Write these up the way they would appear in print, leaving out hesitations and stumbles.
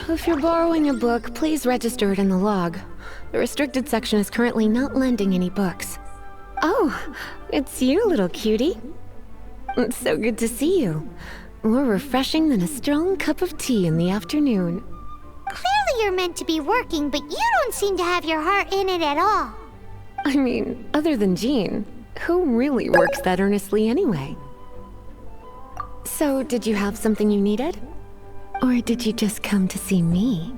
If you're borrowing a book, please register it in the log. The restricted section is currently not lending any books. Oh, it's you, little cutie. It's so good to see you. More refreshing than a strong cup of tea in the afternoon. Clearly you're meant to be working, but you don't seem to have your heart in it at all. I mean, other than Jean, who really works that earnestly anyway? So, did you have something you needed? Or did you just come to see me?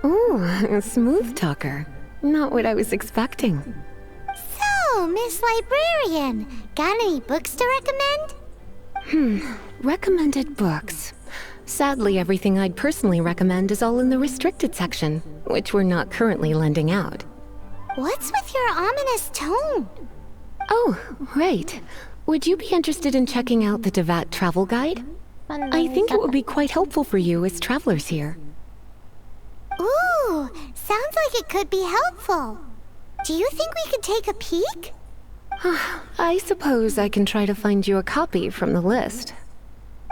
Ooh, a smooth talker. Not what I was expecting. So, Miss Librarian, got any books to recommend? Recommended books. Sadly, everything I'd personally recommend is all in the restricted section, which we're not currently lending out. What's with your ominous tone? Oh, right. Would you be interested in checking out the Teyvat travel guide? I think it would be quite helpful for you as travelers here. Ooh, sounds like it could be helpful. Do you think we could take a peek? I suppose I can try to find you a copy from the list.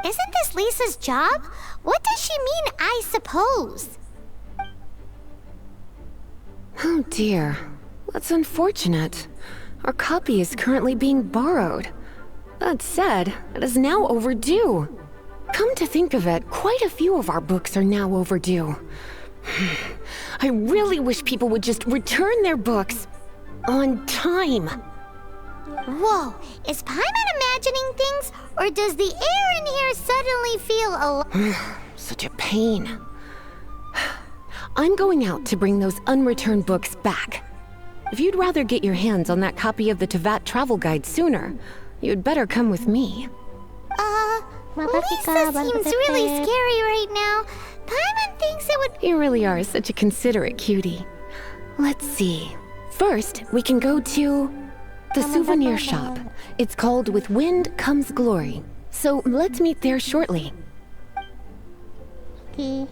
Isn't this Lisa's job? What does she mean, I suppose? Oh dear. That's unfortunate. Our copy is currently being borrowed. That said, it is now overdue. Come to think of it, quite a few of our books are now overdue. I really wish people would just return their books on time. Whoa, is Paimon imagining things, or does the air in here suddenly feel alive? Such a pain. I'm going out to bring those unreturned books back. If you'd rather get your hands on that copy of the Teyvat travel guide sooner, you'd better come with me. Lisa seems really scary right now. Paimon thinks it would... You really are such a considerate cutie. Let's see. First, we can go to the souvenir shop. It's called With Wind Comes Glory. So let's meet there shortly. Okay.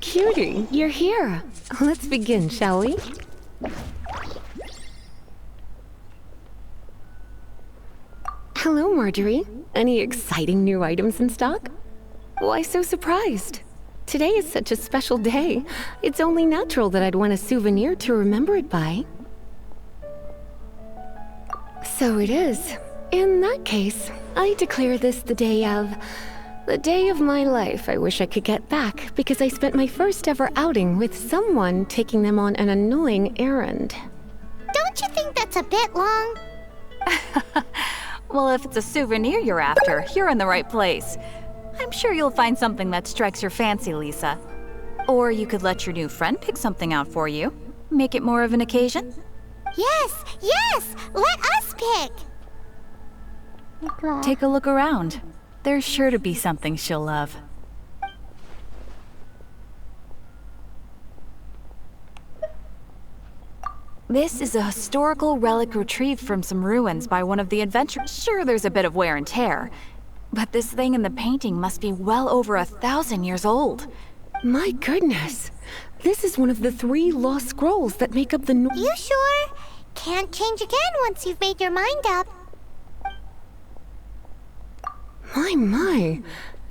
Cutie, you're here. Let's begin, shall we? Hello, Marjorie. Any exciting new items in stock? Why so surprised? Today is such a special day. It's only natural that I'd want a souvenir to remember it by. So it is. In that case, I declare this the day of my life I wish I could get back because I spent my first ever outing with someone taking them on an annoying errand. Don't you think that's a bit long? Well, if it's a souvenir you're after, you're in the right place. I'm sure you'll find something that strikes your fancy, Lisa. Or you could let your new friend pick something out for you. Make it more of an occasion. Yes, yes! Let us pick! Take a look around. There's sure to be something she'll love. This is a historical relic retrieved from some ruins by one of the adventurers. Sure, there's a bit of wear and tear, but this thing in the painting must be well over 1,000 years old. My goodness! This is one of the 3 lost scrolls that make up the... You sure? Can't change again once you've made your mind up. My.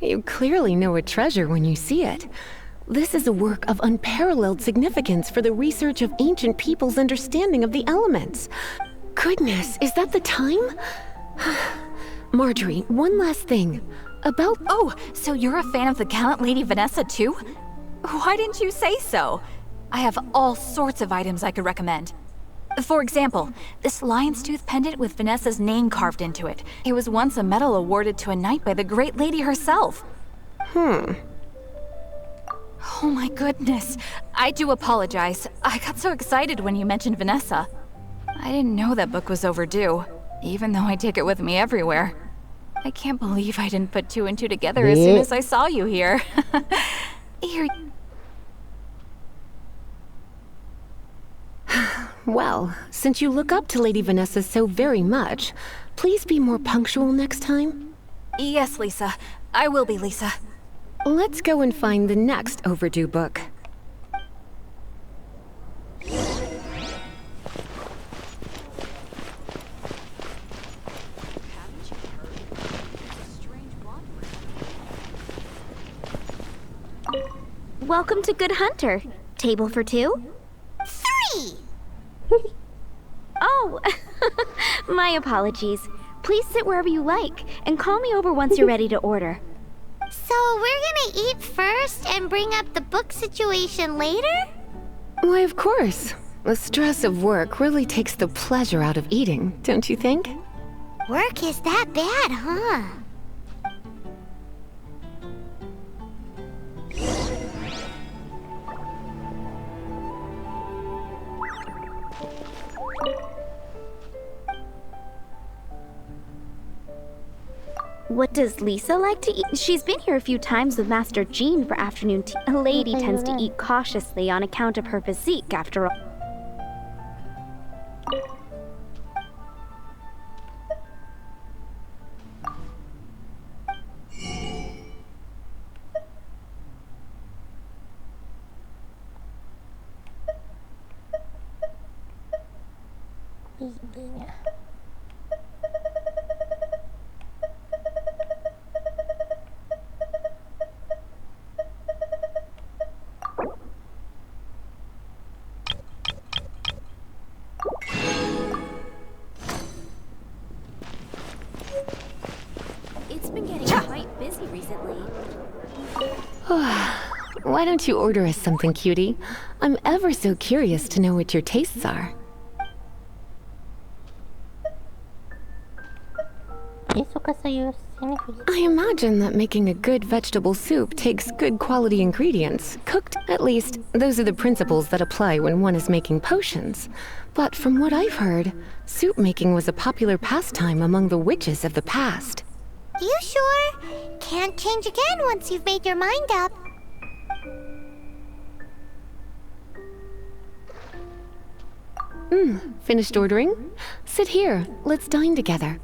You clearly know a treasure when you see it. This is a work of unparalleled significance for the research of ancient people's understanding of the elements. Goodness, is that the time? Marjorie, one last thing. About... Oh, so you're a fan of the gallant Lady Vanessa too? Why didn't you say so? I have all sorts of items I could recommend. For example, this lion's tooth pendant with Vanessa's name carved into it. It was once a medal awarded to a knight by the great lady herself. Oh my goodness. I do apologize. I got so excited when you mentioned Vanessa. I didn't know that book was overdue, even though I take it with me everywhere. I can't believe I didn't put 2 and 2 together as soon as I saw you here. Here. Well, since you look up to Lady Vanessa so very much, please be more punctual next time. Yes, Lisa. I will be, Lisa. Let's go and find the next overdue book. Welcome to Good Hunter. Table for two? 3! Oh, my apologies. Please sit wherever you like, and call me over once you're ready to order. So we're gonna eat first and bring up the book situation later? Why, of course. The stress of work really takes the pleasure out of eating, don't you think? Work is that bad, huh? What does Lisa like to eat? She's been here a few times with Master Jean for afternoon tea. A lady tends to eat cautiously on account of her physique, after all. It's been getting quite busy recently. Why don't you order us something, cutie? I'm ever so curious to know what your tastes are. I imagine that making a good vegetable soup takes good quality ingredients, cooked. At least, those are the principles that apply when one is making potions. But from what I've heard, soup making was a popular pastime among the witches of the past. You sure? Can't change again once you've made your mind up. Finished ordering? Sit here, let's dine together.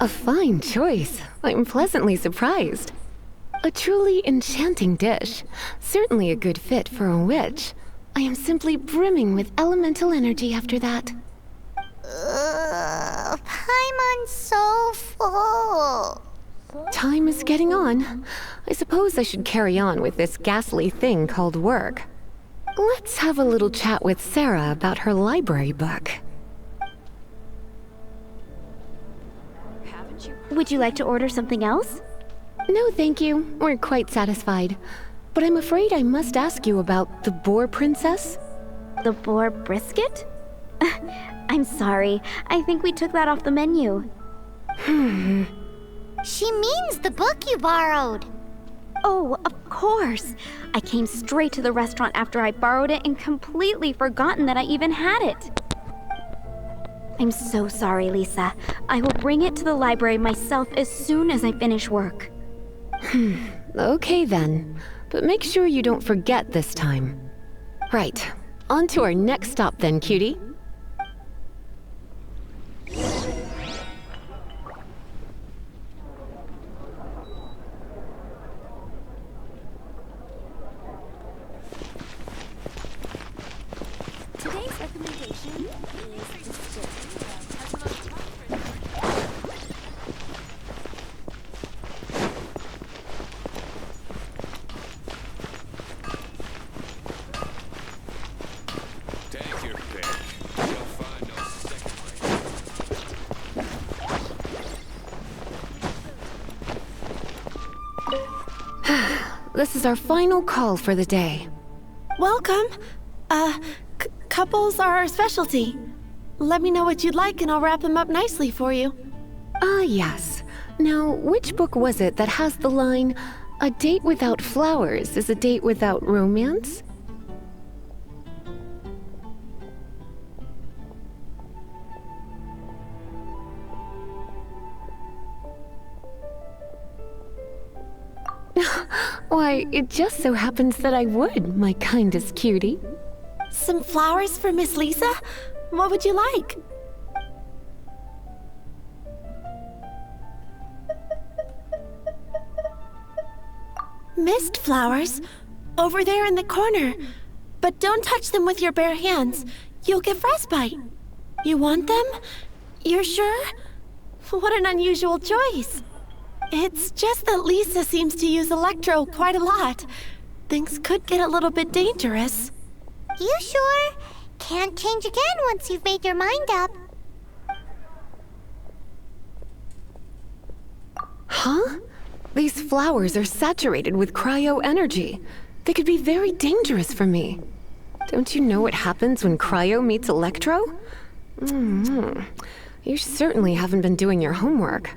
A fine choice. I'm pleasantly surprised. A truly enchanting dish. Certainly a good fit for a witch. I am simply brimming with elemental energy after that. Paimon's so full. Time is getting on. I suppose I should carry on with this ghastly thing called work. Let's have a little chat with Sarah about her library book. Would you like to order something else? No, thank you. We're quite satisfied. But I'm afraid I must ask you about the Boar Princess. The boar brisket? I'm sorry. I think we took that off the menu. She means the book you borrowed. Oh, of course. I came straight to the restaurant after I borrowed it and completely forgotten that I even had it. I'm so sorry, Lisa. I will bring it to the library myself as soon as I finish work. Okay then. But make sure you don't forget this time. Right. On to our next stop then, cutie. Today's recommendation Take your pick. You'll find no second rate. This is our final call for the day. Welcome. Couples are our specialty. Let me know what you'd like and I'll wrap them up nicely for you. Yes. Now, which book was it that has the line, "A date without flowers is a date without romance"? Why, it just so happens that I would, my kindest cutie. Some flowers for Miss Lisa? What would you like? Mist flowers? Over there in the corner. But don't touch them with your bare hands. You'll get frostbite. You want them? You're sure? What an unusual choice. It's just that Lisa seems to use Electro quite a lot. Things could get a little bit dangerous. You sure? Can't change again once you've made your mind up. Huh? These flowers are saturated with cryo energy. They could be very dangerous for me. Don't you know what happens when cryo meets electro? You certainly haven't been doing your homework.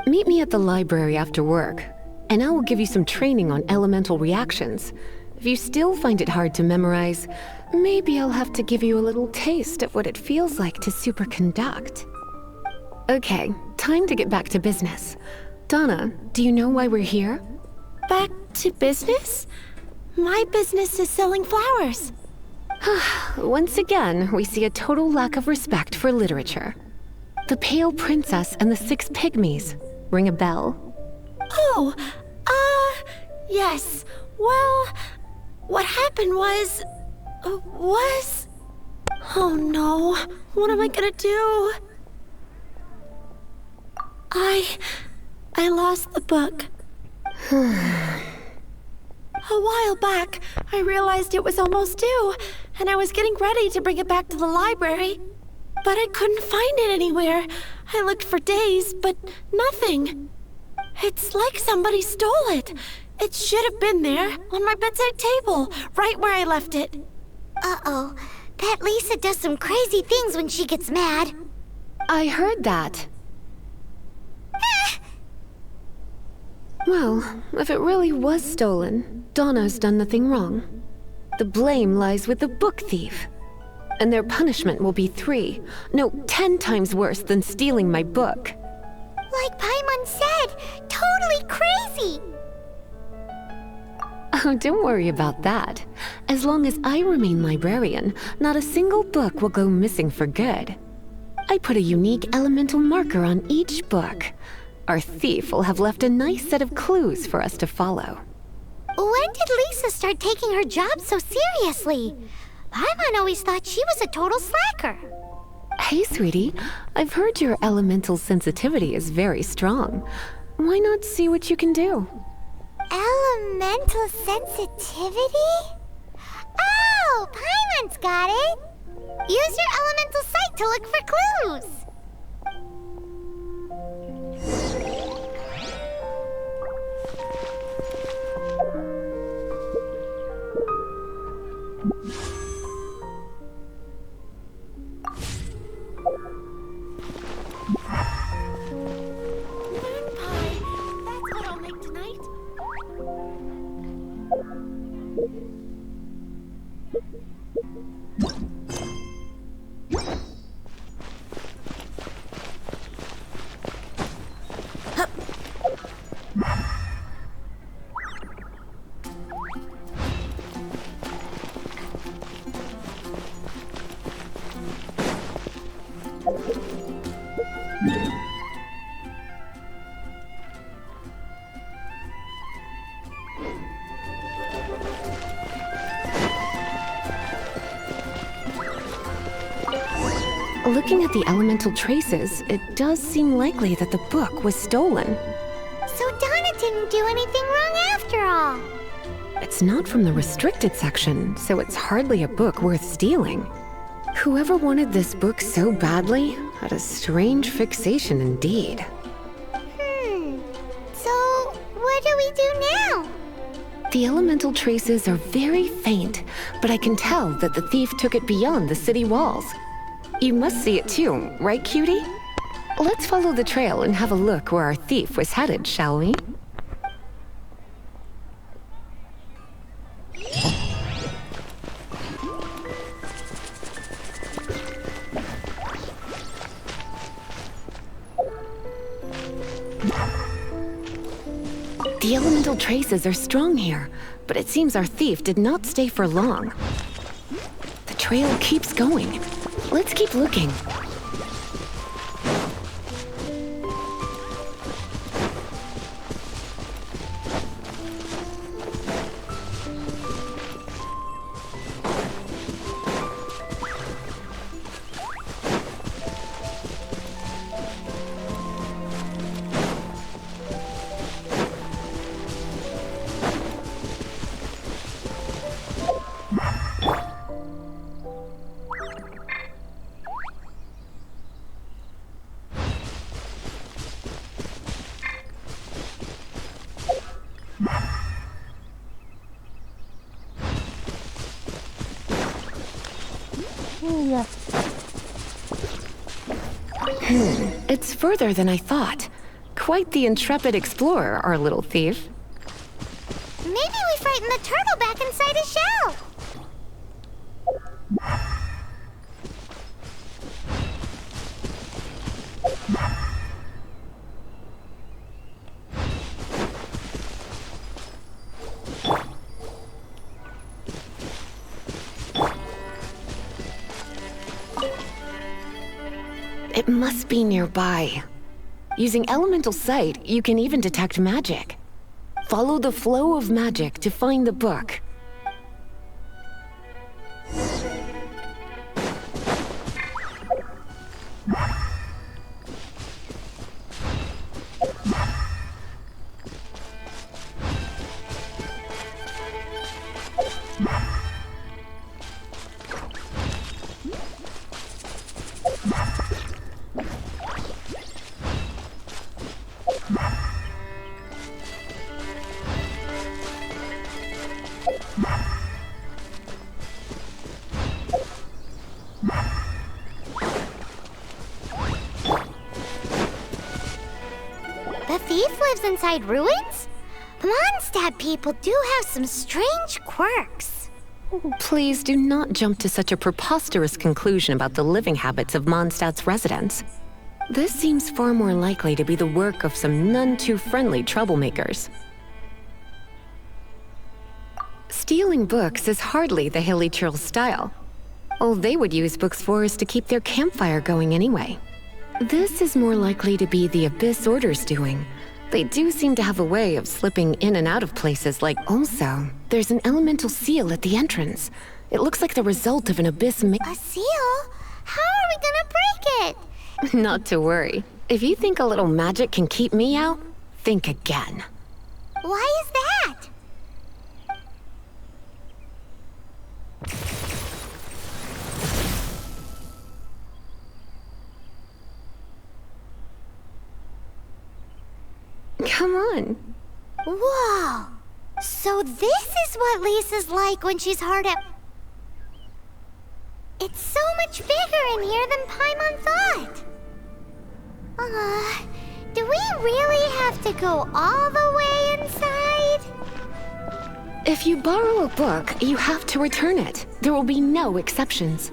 Meet me at the library after work, and I will give you some training on elemental reactions. If you still find it hard to memorize, maybe I'll have to give you a little taste of what it feels like to superconduct. Okay, time to get back to business. Donna, do you know why we're here? Back to business? My business is selling flowers. Once again, we see a total lack of respect for literature. The Pale Princess and the Six Pygmies. Ring a bell? Oh, yes. Well, what happened was... Oh no, what am I gonna do? I lost the book. A while back, I realized it was almost due, and I was getting ready to bring it back to the library. But I couldn't find it anywhere. I looked for days, but nothing. It's like somebody stole it. It should have been there, on my bedside table, right where I left it. Uh-oh. That Lisa does some crazy things when she gets mad. I heard that. Well, if it really was stolen, Donna's done nothing wrong. The blame lies with the book thief. And their punishment will be 10 times worse than stealing my book. Like Paimon said, totally crazy. Oh, don't worry about that. As long as I remain librarian, not a single book will go missing for good. I put a unique elemental marker on each book. Our thief will have left a nice set of clues for us to follow. When did Lisa start taking her job so seriously? Paimon always thought she was a total slacker. Hey, sweetie. I've heard your elemental sensitivity is very strong. Why not see what you can do? Elemental sensitivity? Oh, Paimon's got it! Use your elemental sight to look for clues! Pie, that's what I'll make tonight. Looking at the elemental traces, it does seem likely that the book was stolen. So Donna didn't do anything wrong after all. It's not from the restricted section, so it's hardly a book worth stealing. Whoever wanted this book so badly had a strange fixation indeed. So what do we do now? The elemental traces are very faint, but I can tell that the thief took it beyond the city walls. You must see it too, right, cutie? Let's follow the trail and have a look where our thief was headed, shall we? The elemental traces are strong here, but it seems our thief did not stay for long. The trail keeps going. Let's keep looking. It's further than I thought. Quite the intrepid explorer, our little thief. Maybe we frightened the turtle back inside his shell. It must be nearby. Using elemental sight, you can even detect magic. Follow the flow of magic to find the book. The thief lives inside ruins? Mondstadt people do have some strange quirks. Please do not jump to such a preposterous conclusion about the living habits of Mondstadt's residents. This seems far more likely to be the work of some none-too-friendly troublemakers. Stealing books is hardly the Hilly Churl's style. All they would use books for is to keep their campfire going anyway. This is more likely to be the Abyss Order's doing. They do seem to have a way of slipping in and out of places like... Also, there's an elemental seal at the entrance. It looks like the result of an Abyss A seal? How are we gonna break it? Not to worry. If you think a little magic can keep me out, think again. Why is that? Come on. Whoa! So this is what Lisa's like when she's hard at... It's so much bigger in here than Paimon thought. Do we really have to go all the way inside? If you borrow a book, you have to return it. There will be no exceptions.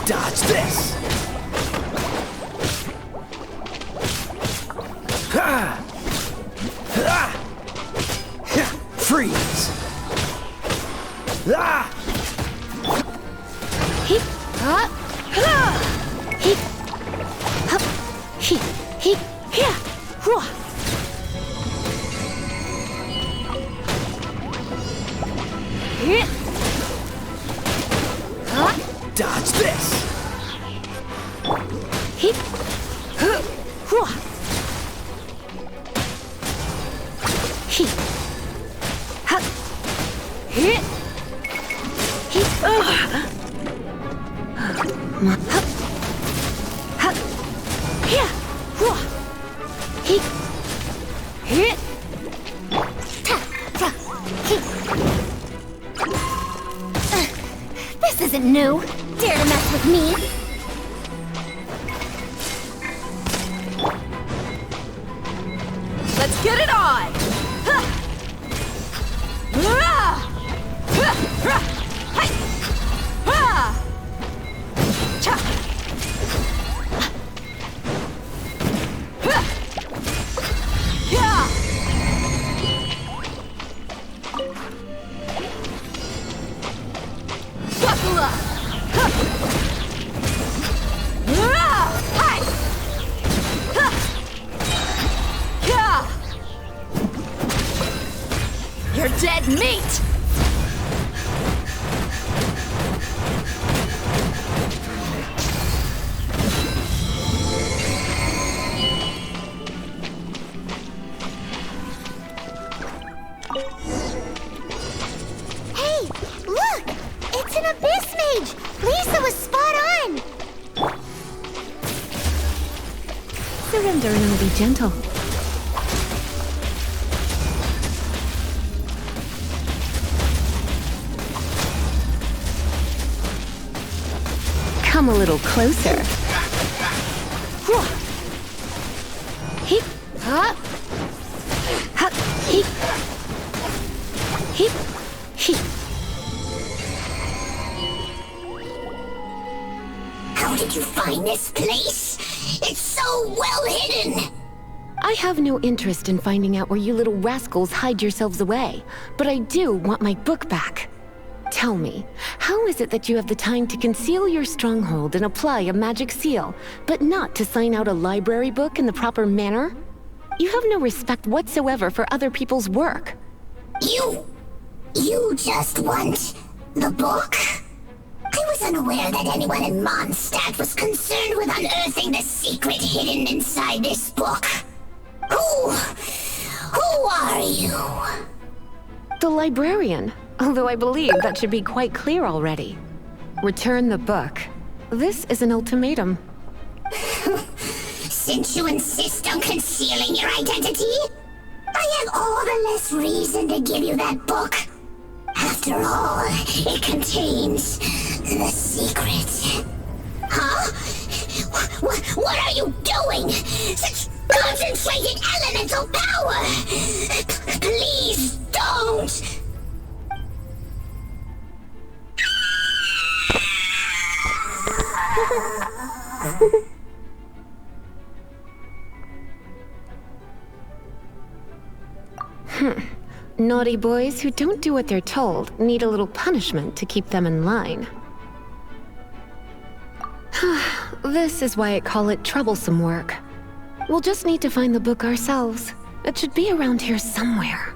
Dodge this! Ha! Ha! Freeze! Ah! Hip, hop, ha! Hip, hop, hip, hip, here, whoa! Hip, hop, Dodge this! hip, huh, whoa! Hip, hop, hip, hip, hop, hop, here, whoa! Hip, hip, This isn't new. Dare to mess with me? Let's get it on! Buckle up! You're dead meat! Hey, look! It's an Abyss Mage! Lisa was spot on! surrender and I'll be gentle. Come a little closer. Hip, hop, hop, hip, hip, hip. How did you find this place? It's so well hidden! I have no interest in finding out where you little rascals hide yourselves away, but I do want my book back. Tell me, how is it that you have the time to conceal your stronghold and apply a magic seal, but not to sign out a library book in the proper manner? You have no respect whatsoever for other people's work. You just want the book? I was unaware that anyone in Mondstadt was concerned with unearthing the secret hidden inside this book. Who are you? The librarian, although I believe that should be quite clear already. Return the book. This is an ultimatum. Since you insist on concealing your identity, I have all the less reason to give you that book. After all, it contains the secret. Huh? What are you doing? Such concentrated elemental power! Please don't! Naughty boys who don't do what they're told need a little punishment to keep them in line. This is why I call it troublesome work. We'll just need to find the book ourselves. It should be around here somewhere.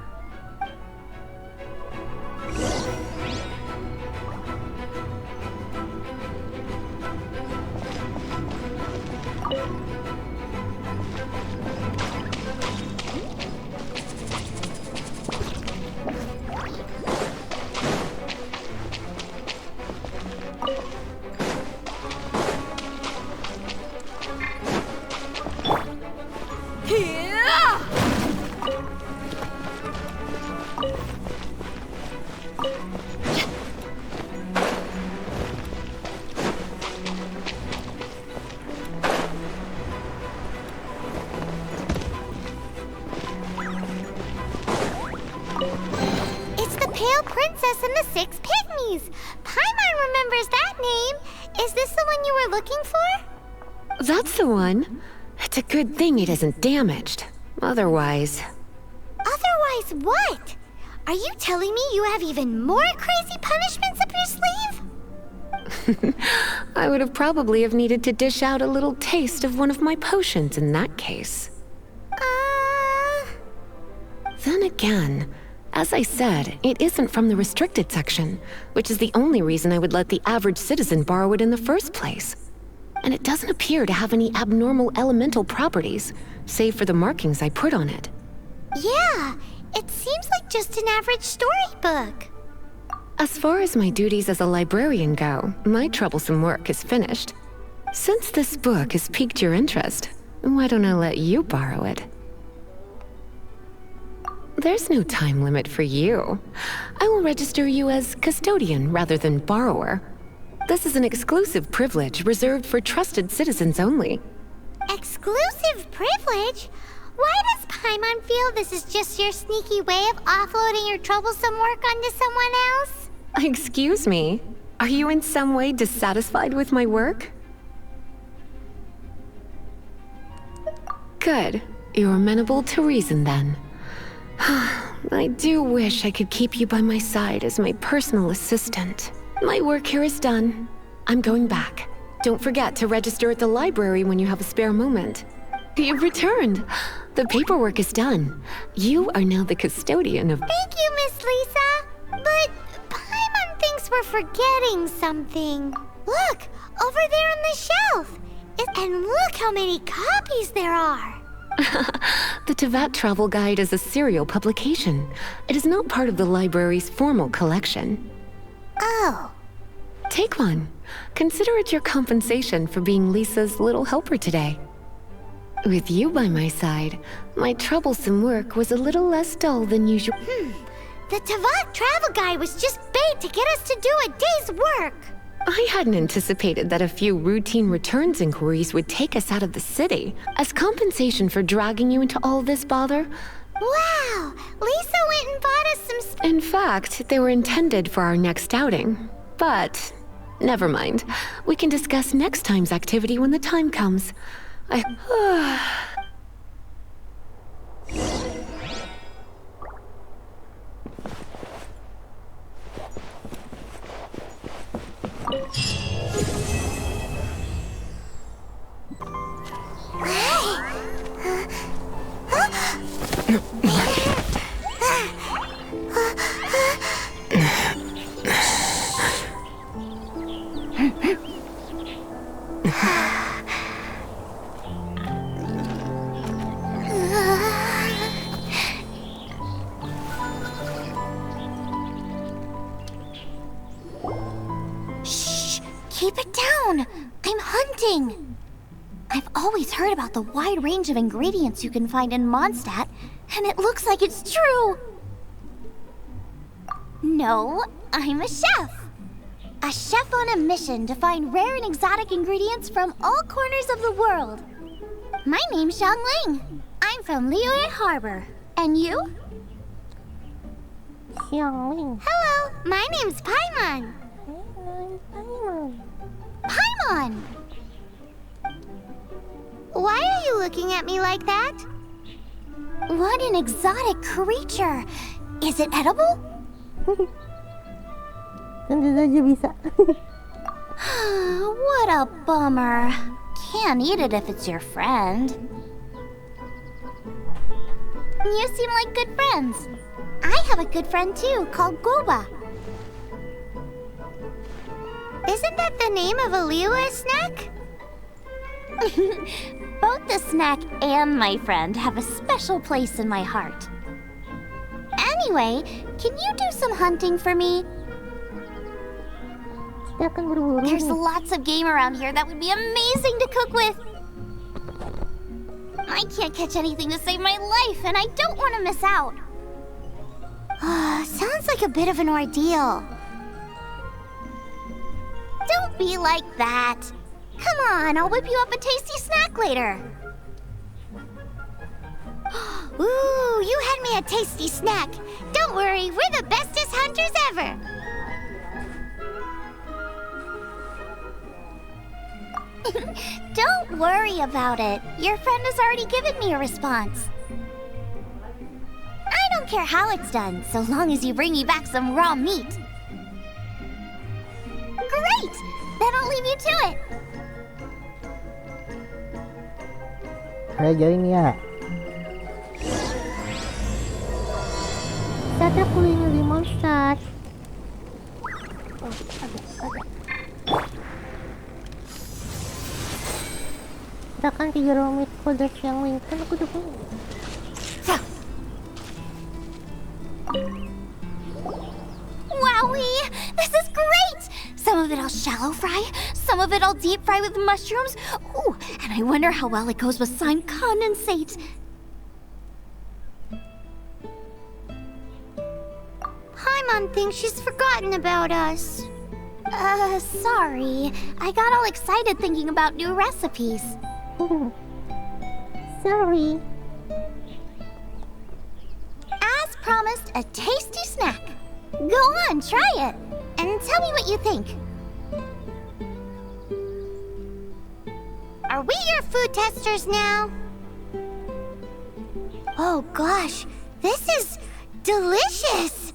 It's the Pale Princess and the Six Pygmies. Paimon remembers that name. Is this the one you were looking for? That's the one. It's a good thing it isn't damaged. Otherwise... Otherwise what? Are you telling me you have even more crazy punishments up your sleeve? I would have probably have needed to dish out a little taste of one of my potions in that case. Then again, as I said, it isn't from the restricted section, which is the only reason I would let the average citizen borrow it in the first place. And it doesn't appear to have any abnormal elemental properties, save for the markings I put on it. Yeah, it seems like just an average storybook. As far as my duties as a librarian go, my troublesome work is finished. Since this book has piqued your interest, why don't I let you borrow it? There's no time limit for you. I will register you as custodian rather than borrower. This is an exclusive privilege reserved for trusted citizens only. Exclusive privilege? Why does Paimon feel this is just your sneaky way of offloading your troublesome work onto someone else? Excuse me, are you in some way dissatisfied with my work? Good, you're amenable to reason then. I do wish I could keep you by my side as my personal assistant. My work here is done. I'm going back. Don't forget to register at the library when you have a spare moment. You've returned. The paperwork is done. You are now the custodian of... Thank you, Miss Lisa. But Paimon thinks we're forgetting something. Look, over there on the shelf. And look how many copies there are. The Teyvat Travel Guide is a serial publication. It is not part of the library's formal collection. Oh. Take one. Consider it your compensation for being Lisa's little helper today. With you by my side, my troublesome work was a little less dull than usual. The Teyvat Travel Guide was just bait to get us to do a day's work. I hadn't anticipated that a few routine returns inquiries would take us out of the city. As compensation for dragging you into all this bother... Wow! Lisa went and bought us some... In fact, they were intended for our next outing. But... never mind. We can discuss next time's activity when the time comes. Keep it down! I'm hunting! I've always heard about the wide range of ingredients you can find in Mondstadt, and it looks like it's true! No, I'm a chef! A chef on a mission to find rare and exotic ingredients from all corners of the world. My name's Xiang Ling. I'm from Liyue Harbor. And you? Xiang Ling. Hello, my name's Paimon. Paimon! Why are you looking at me like that? What an exotic creature! Is it edible? Tentu saja bisa. What a bummer. Can't eat it if it's your friend. You seem like good friends. I have a good friend too, called Goba. Isn't that the name of a Liyue snack? Both the snack and my friend have a special place in my heart. Anyway, can you do some hunting for me? Kita akan berburu. There's lots of game around here that would be amazing to cook with. I can't catch anything to save my life, and I don't want to miss out. Sounds like a bit of an ordeal. Don't be like that. Come on, I'll whip you up a tasty snack later. Ooh, you had me a tasty snack. Don't worry, we're the bestest hunters ever. Don't worry about it. Your friend has already given me a response. I don't care how it's done, so long as you bring me back some raw meat. Great! Then I'll leave you to it. Saya join ya. Saya kuliner di monster. Kita kan 3 rumit kode yang lain kan aku udah punya. Wowie! This is great! Some of it I'll shallow fry, some of it I'll deep fry with mushrooms. Ooh, and I wonder how well it goes with slime condensate. Paimon thinks she's forgotten about us. Sorry. I got all excited thinking about new recipes. Sorry. As promised, a tasty snack. Go on, try it, and tell me what you think. Are we your food testers now? Oh gosh, this is delicious!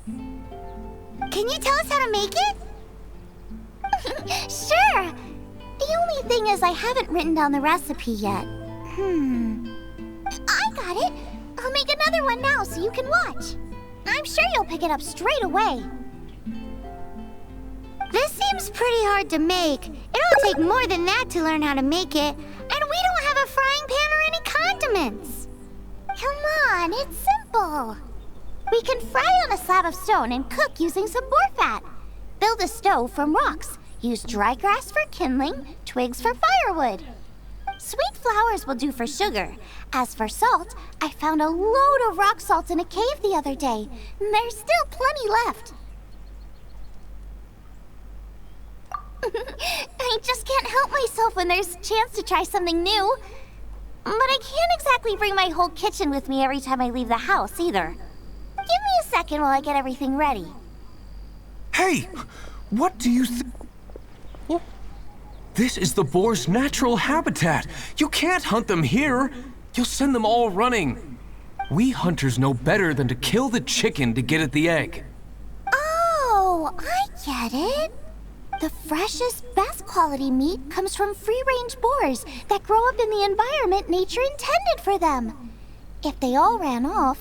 Can you tell us how to make it? Sure! The only thing is I haven't written down the recipe yet. I got it! I'll make another one now so you can watch. I'm sure you'll pick it up straight away. This seems pretty hard to make. It'll take more than that to learn how to make it. And we don't have a frying pan or any condiments. Come on, it's simple. We can fry on a slab of stone and cook using some boar fat. Build a stove from rocks. Use dry grass for kindling, twigs for firewood. Sweet flowers will do for sugar. As for salt, I found a load of rock salt in a cave the other day. There's still plenty left. I just can't help myself when there's a chance to try something new. But I can't exactly bring my whole kitchen with me every time I leave the house, either. Give me a second while I get everything ready. Hey! What do you think? Yeah. This is the boar's natural habitat. You can't hunt them here. You'll send them all running. We hunters know better than to kill the chicken to get at the egg. Oh, I get it. The freshest, best quality meat comes from free-range boars that grow up in the environment nature intended for them. If they all ran off,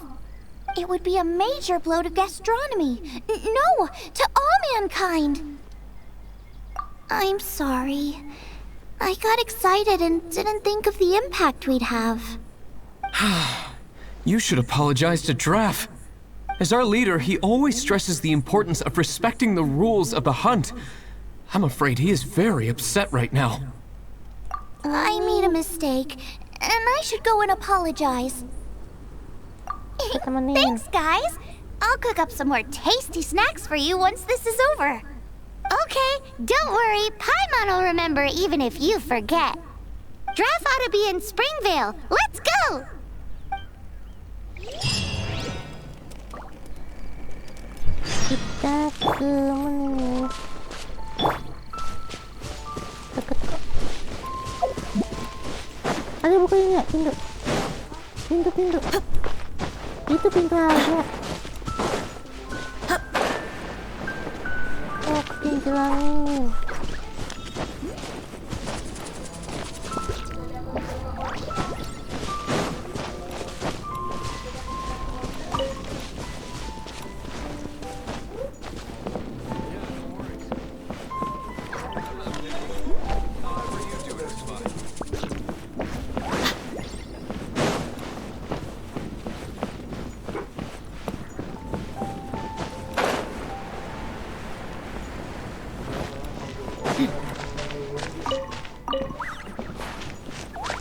it would be a major blow to gastronomy. No, to all mankind. I'm sorry. I got excited and didn't think of the impact we'd have. You should apologize to Draff. As our leader, he always stresses the importance of respecting the rules of the hunt. I'm afraid he is very upset right now. I made a mistake, and I should go and apologize. Thanks, guys. I'll cook up some more tasty snacks for you once this is over. Okay, don't worry. Paimon will remember even if you forget. Draff ought to be in Springvale. Let's go! Kita ke mana ni? Ada buka ini pintu. Pintu. Itu pintu aja. dibilangin.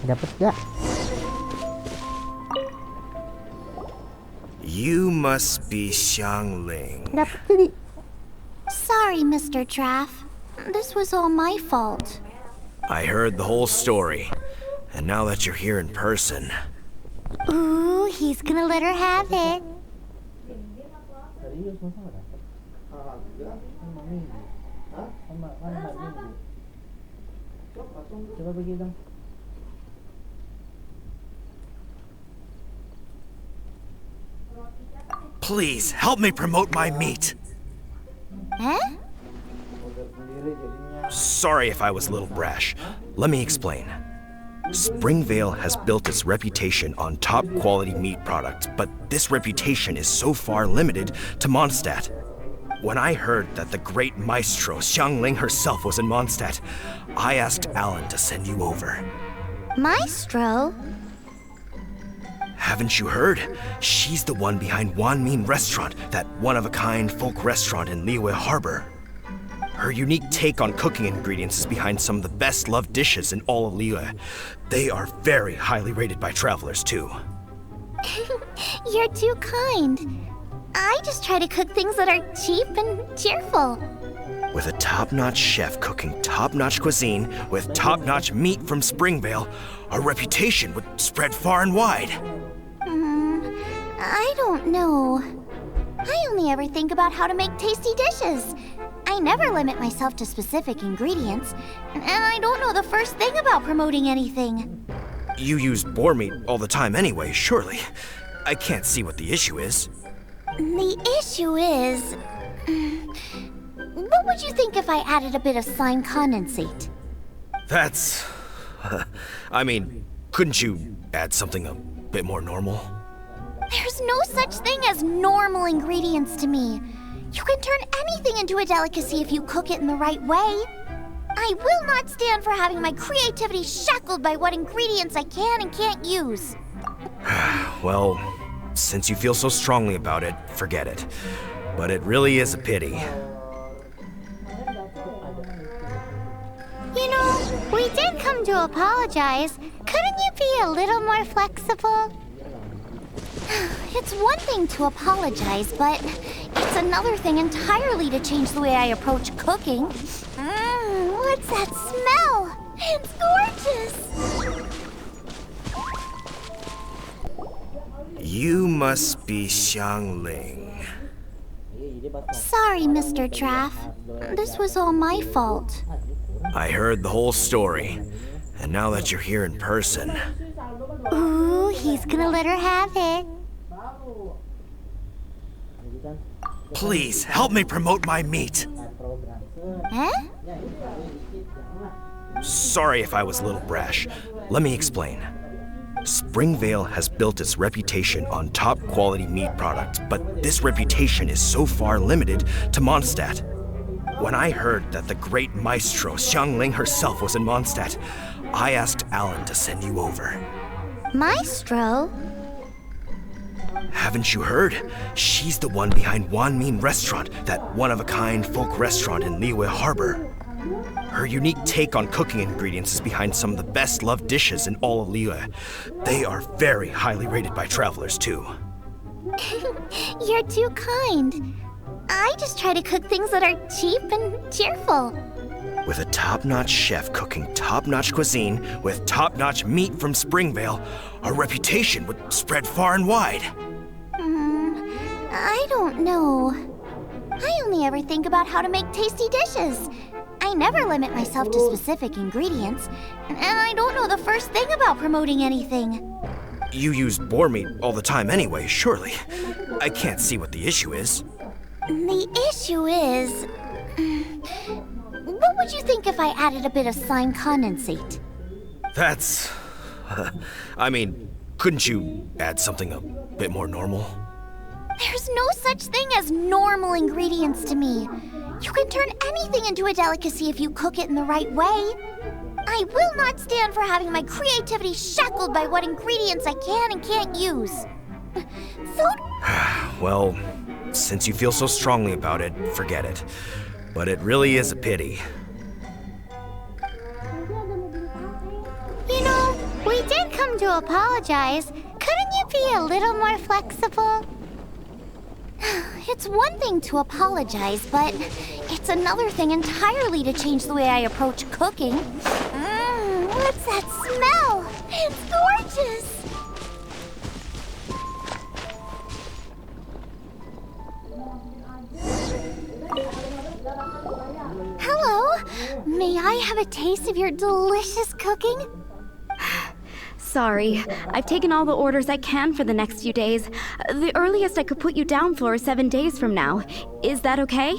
Dapat gak? You must be Xiangling. Dapat jadi. Sorry, Mr. Traff. This was all my fault. I heard the whole story. And now that you're here in person, Ooh, he's gonna let her have it. please help me promote my meat. Huh? Sorry if I was a little brash. Let me explain. Springvale has built its reputation on top quality meat products, but this reputation is so far limited to Mondstadt. When I heard that the great maestro Xiangling herself was in Mondstadt, I asked Alan to send you over. Maestro? Haven't you heard? She's the one behind Wanmin Restaurant, that one-of-a-kind folk restaurant in Liyue Harbor. Her unique take on cooking ingredients is behind some of the best-loved dishes in all of Liyue. They are very highly rated by travelers, too. You're too kind. I just try to cook things that are cheap and cheerful. With a top-notch chef cooking top-notch cuisine with top-notch meat from Springvale, our reputation would spread far and wide. I don't know. I only ever think about how to make tasty dishes. I never limit myself to specific ingredients, and I don't know the first thing about promoting anything. You use boar meat all the time anyway, surely. I can't see what the issue is. The issue is... What would you think if I added a bit of slime condensate? That's... I mean, couldn't you add something a bit more normal? There's no such thing as normal ingredients to me. You can turn anything into a delicacy if you cook it in the right way. I will not stand for having my creativity shackled by what ingredients I can and can't use. Well, since you feel so strongly about it, forget it. But it really is a pity. You know, we did come to apologize. Couldn't you be a little more flexible? It's one thing to apologize, but it's another thing entirely to change the way I approach cooking. What's that smell? It's gorgeous! You must be Xiangling. Sorry, Mr. Traff. This was all my fault. I heard the whole story. And now that you're here in person, Ooh, he's gonna let her have it. please help me promote my meat. Huh? Sorry if I was a little brash. Let me explain. Springvale has built its reputation on top quality meat products, but this reputation is so far limited to Mondstadt. When I heard that the great maestro Xiangling herself was in Mondstadt, I asked Alan to send you over. Maestro? Haven't you heard? She's the one behind Wanmin Restaurant, that one-of-a-kind folk restaurant in Liyue Harbor. Her unique take on cooking ingredients is behind some of the best-loved dishes in all of Liyue. They are very highly rated by travelers, too. You're too kind. I just try to cook things that are cheap and cheerful. With a top-notch chef cooking top-notch cuisine with top-notch meat from Springvale, our reputation would spread far and wide. I don't know. I only ever think about how to make tasty dishes. I never limit myself to specific ingredients, and I don't know the first thing about promoting anything. You use boar meat all the time anyway, surely. I can't see what the issue is. The issue is... What would you think if I added a bit of slime condensate? That's... I mean, couldn't you add something a bit more normal? There's no such thing as normal ingredients to me. You can turn anything into a delicacy if you cook it in the right way. I will not stand for having my creativity shackled by what ingredients I can and can't use. Food... Well, since you feel so strongly about it, forget it. But it really is a pity. You know, we did come to apologize. Couldn't you be a little more flexible? It's one thing to apologize, but it's another thing entirely to change the way I approach cooking. What's that smell? It's gorgeous! Hello? May I have a taste of your delicious cooking? Sorry, I've taken all the orders I can for the next few days. The earliest I could put you down for is 7 days from now. Is that okay?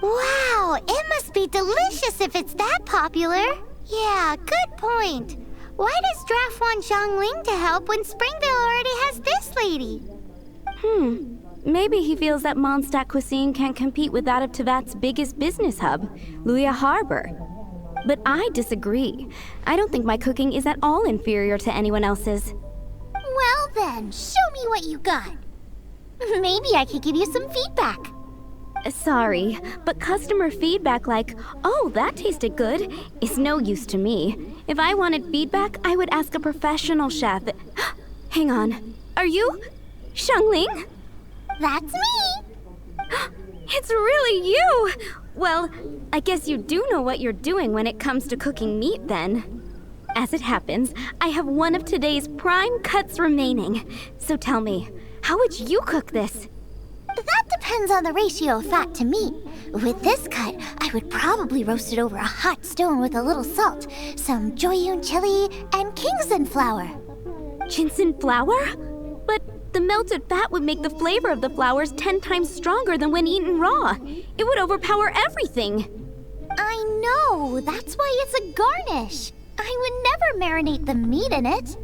Wow, it must be delicious if it's that popular. Yeah, good point. Why does Draft want Xiangling to help when Springvale already has this lady? Maybe he feels that Mondstadt cuisine can't compete with that of Tevat's biggest business hub, Luya Harbor. But I disagree. I don't think my cooking is at all inferior to anyone else's. Well then, show me what you got. Maybe I could give you some feedback. Sorry, but customer feedback like, "Oh, that tasted good," is no use to me. If I wanted feedback, I would ask a professional chef. Hang on. Are you Xiangling? That's me. It's really you! Well, I guess you do know what you're doing when it comes to cooking meat, then. As it happens, I have one of today's prime cuts remaining. So tell me, how would you cook this? That depends on the ratio of fat to meat. With this cut, I would probably roast it over a hot stone with a little salt, some Joyun chili, and Kingston flour. Ginseng flour? But the melted fat would make the flavor of the flowers 10 times stronger than when eaten raw. It would overpower everything. I know, that's why it's a garnish. I would never marinate the meat in it.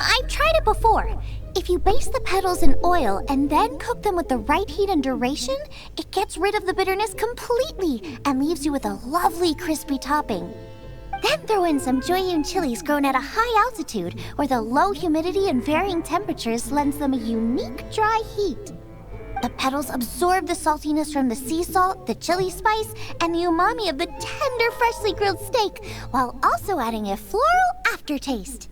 I've tried it before. If you baste the petals in oil and then cook them with the right heat and duration, it gets rid of the bitterness completely and leaves you with a lovely crispy topping. Then throw in some Joyun chilies grown at a high altitude where the low humidity and varying temperatures lends them a unique dry heat. The petals absorb the saltiness from the sea salt, the chili spice, and the umami of the tender, freshly grilled steak, while also adding a floral aftertaste.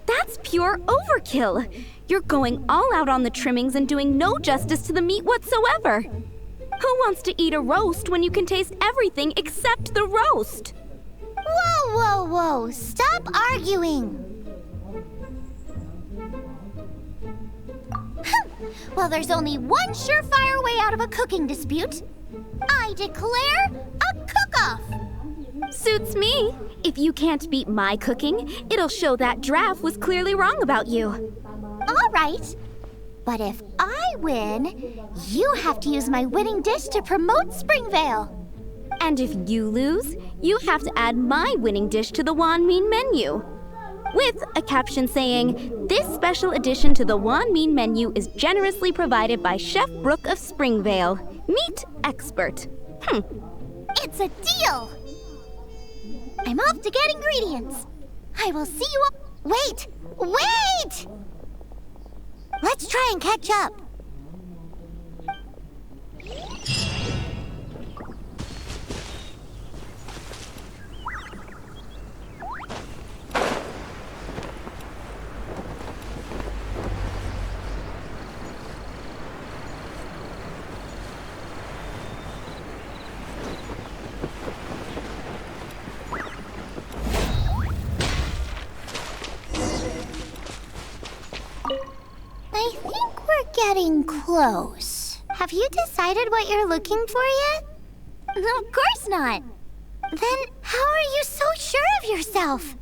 That's pure overkill. You're going all out on the trimmings and doing no justice to the meat whatsoever. Who wants to eat a roast when you can taste everything except the roast? Whoa, whoa, whoa! Stop arguing! Well, there's only one surefire way out of a cooking dispute. I declare a cook-off! Suits me. If you can't beat my cooking, it'll show that Draft was clearly wrong about you. All right. But if I win, you have to use my winning dish to promote Springvale. And if you lose, you have to add my winning dish to the Wanmin menu. With a caption saying, "This special addition to the Wanmin menu is generously provided by Chef Brooke of Springvale, meat expert." It's a deal! I'm off to get ingredients. I will see you up. Wait! Wait! Let's try and catch up. I think we're getting close. Have you decided what you're looking for yet? Of course not. Then how are you so sure of yourself?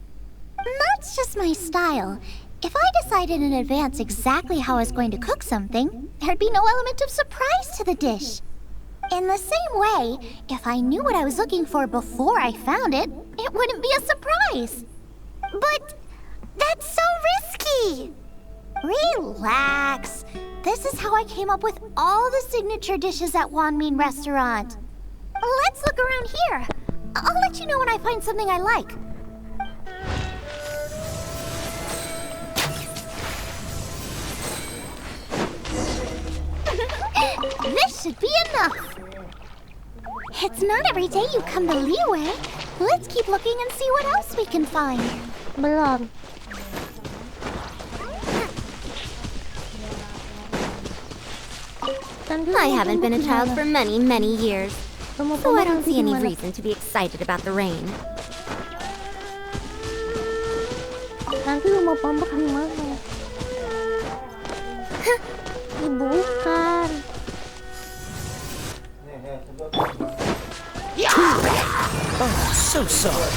That's just my style. If I decided in advance exactly how I was going to cook something, there'd be no element of surprise to the dish. In the same way, if I knew what I was looking for before I found it, it wouldn't be a surprise. But that's so risky. Relax. This is how I came up with all the signature dishes at Wanmin Restaurant. Let's look around here. I'll let you know when I find something I like. This should be enough. It's not every day you come to Liyue. Let's keep looking and see what else we can find. Belum. I haven't been a child for many, many years, so I don't see any reason to be excited about the rain. Nanti rumah pambak di mana? Bukan. Oh, so sorry.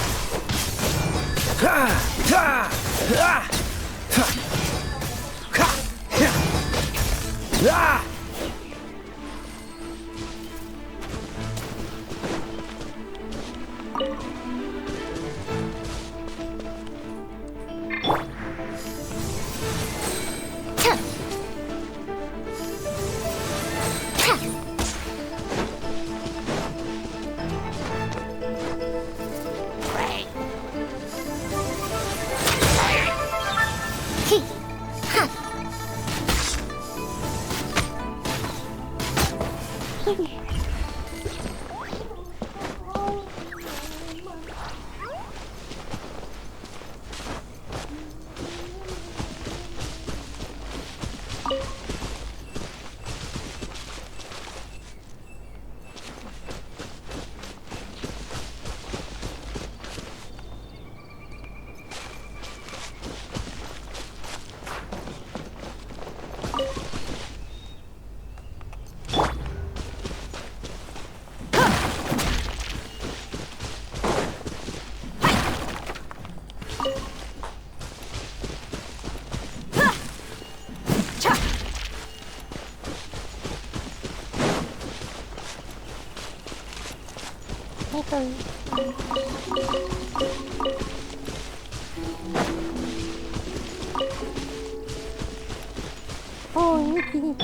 Oh, ini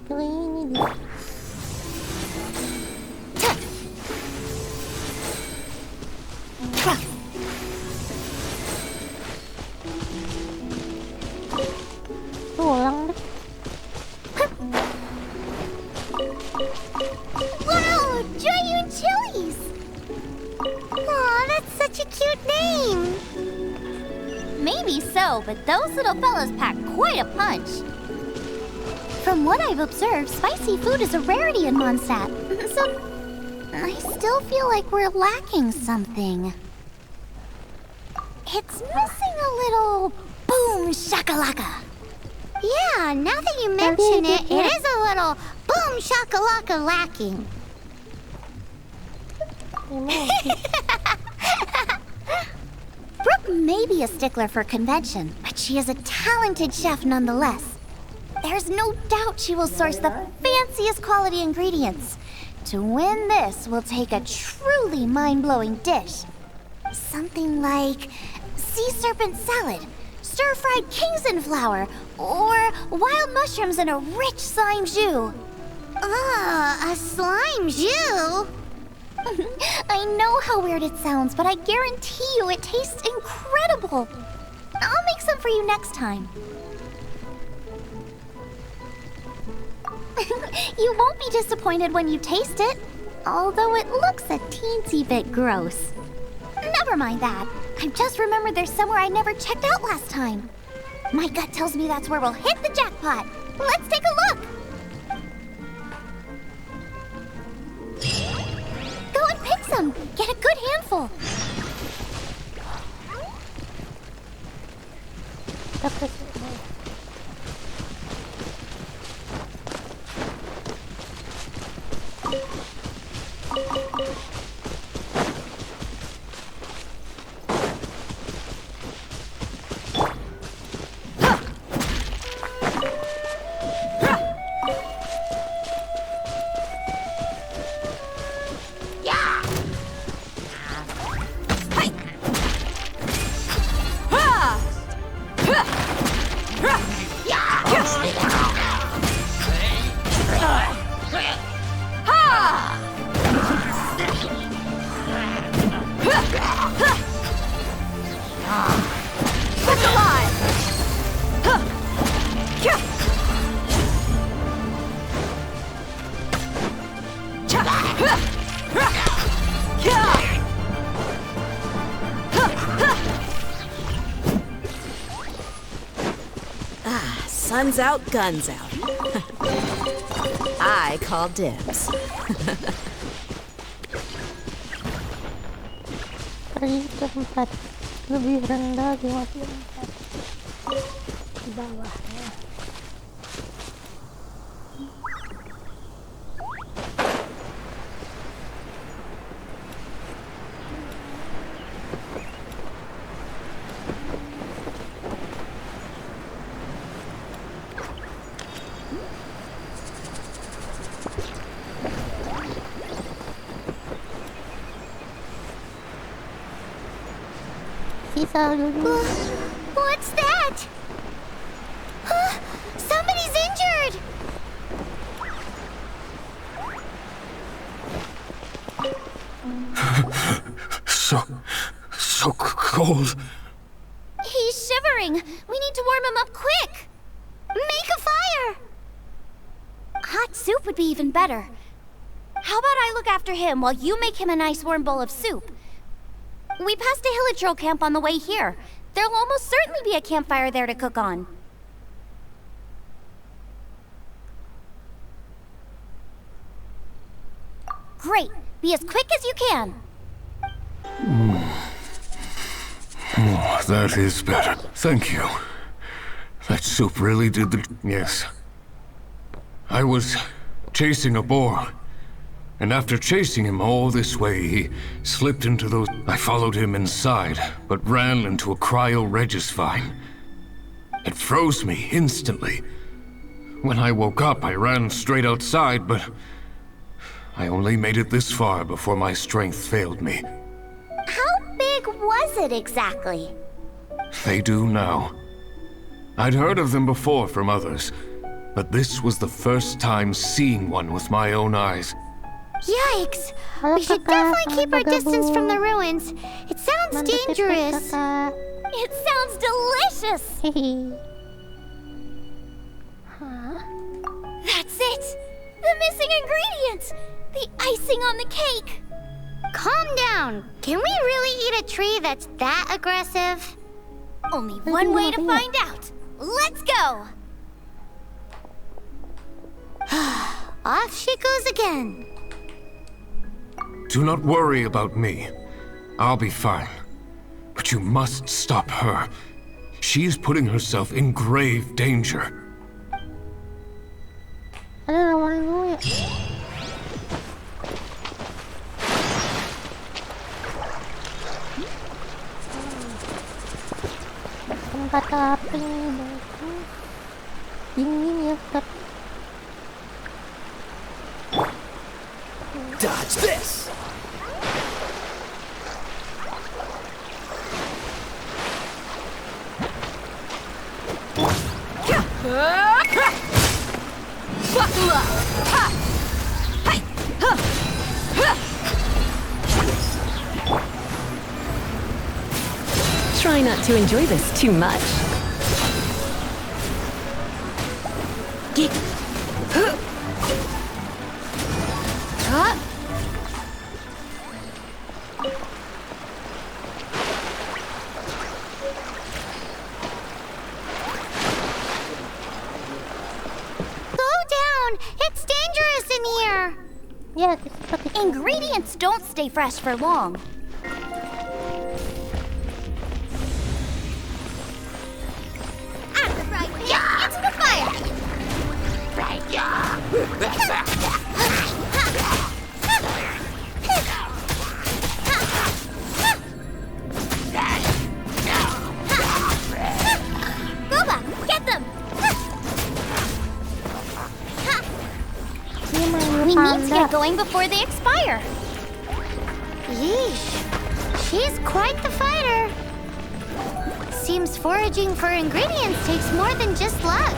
pilih ini dia. Tulang deh. Wow, Joyun Chilies! Aw, that's such a cute name. Maybe so, but those little fellas pack quite a punch. From what I've observed, spicy food is a rarity in Mondstadt. So, I still feel like we're lacking something. It's missing a little boom shakalaka. Yeah, now that you mention it, it is a little boom shakalaka lacking. Brooke may be a stickler for convention, but she is a talented chef nonetheless. There's no doubt she will source the fanciest quality ingredients. To win this will take a truly mind-blowing dish. Something like sea serpent salad, stir-fried Kingston flour, or wild mushrooms in a rich slime jus. A slime jus? I know how weird it sounds, but I guarantee you it tastes incredible. I'll make some for you next time. You won't be disappointed when you taste it, although it looks a teensy bit gross. Never mind that. I just remembered there's somewhere I never checked out last time. My gut tells me that's where we'll hit the jackpot. Let's take a look. Go and pick some. Get a good handful. It's alive! Sun's out, guns out. I call dibs. Pergi ke tempat lebih rendah 54 di bawahnya. Sisa dulu. What's that? Somebody's injured! So cold. He's shivering. We need to warm him up quick. Make a fire! Hot soup would be even better. How about I look after him while you make him a nice warm bowl of soup? We passed a Hilichurl camp on the way here. There'll almost certainly be a campfire there to cook on. Great. Be as quick as you can. Oh, that is better. Thank you. That soup really did the... Yes. I was chasing a boar. And after chasing him all this way, he slipped into those... I followed him inside, but ran into a cryo-regis vine. It froze me instantly. When I woke up, I ran straight outside, but... I only made it this far before my strength failed me. How big was it exactly? They do now. I'd heard of them before from others, but this was the first time seeing one with my own eyes. Yikes! We should definitely keep our distance from the ruins. It sounds dangerous. It sounds delicious! That's it! The missing ingredient! The icing on the cake! Calm down. Can we really eat a tree that's that aggressive? Only one way to find out. Let's go! Off she goes again. Do not worry about me. I'll be fine. But you must stop her. She is putting herself in grave danger. Ada lawan dulu ya. Tempat api bagus. Dingin ya, tapi Dodge this! Buckle up! Ha! Hi! Huh! Huh! Try not to enjoy this too much. It's dangerous in here! ya seperti Ingredients don't stay fresh for long. After fried pan, into the fire! Go back, get them! We need to get going before they expire. Yeesh. She's quite the fighter. Seems foraging for ingredients takes more than just luck.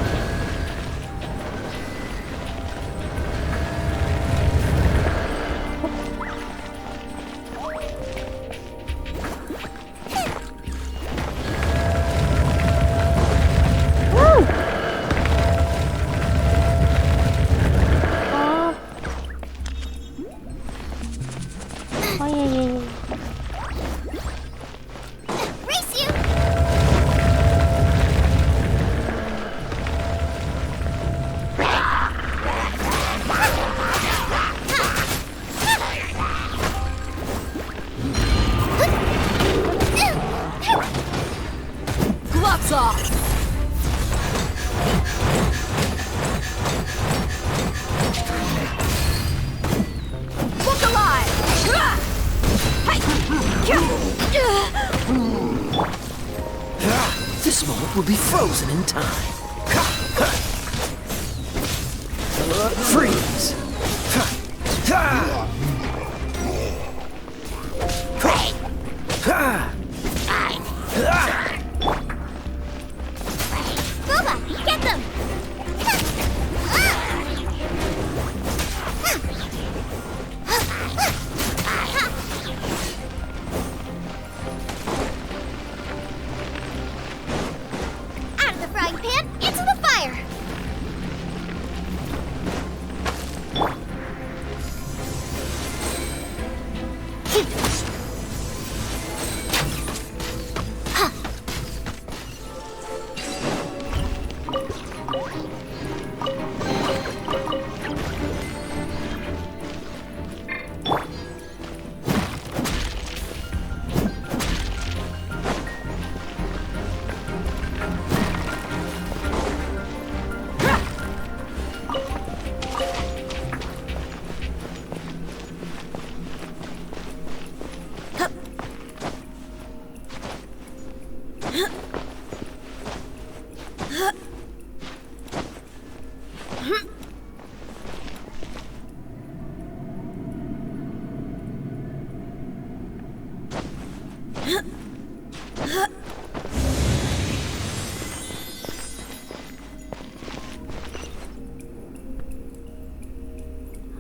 Oh iya iya iya. Race you! Gloves off! Look alive! This moment will be frozen in time. Freeze! Booba, get them! Out of the frying pan, into the fire!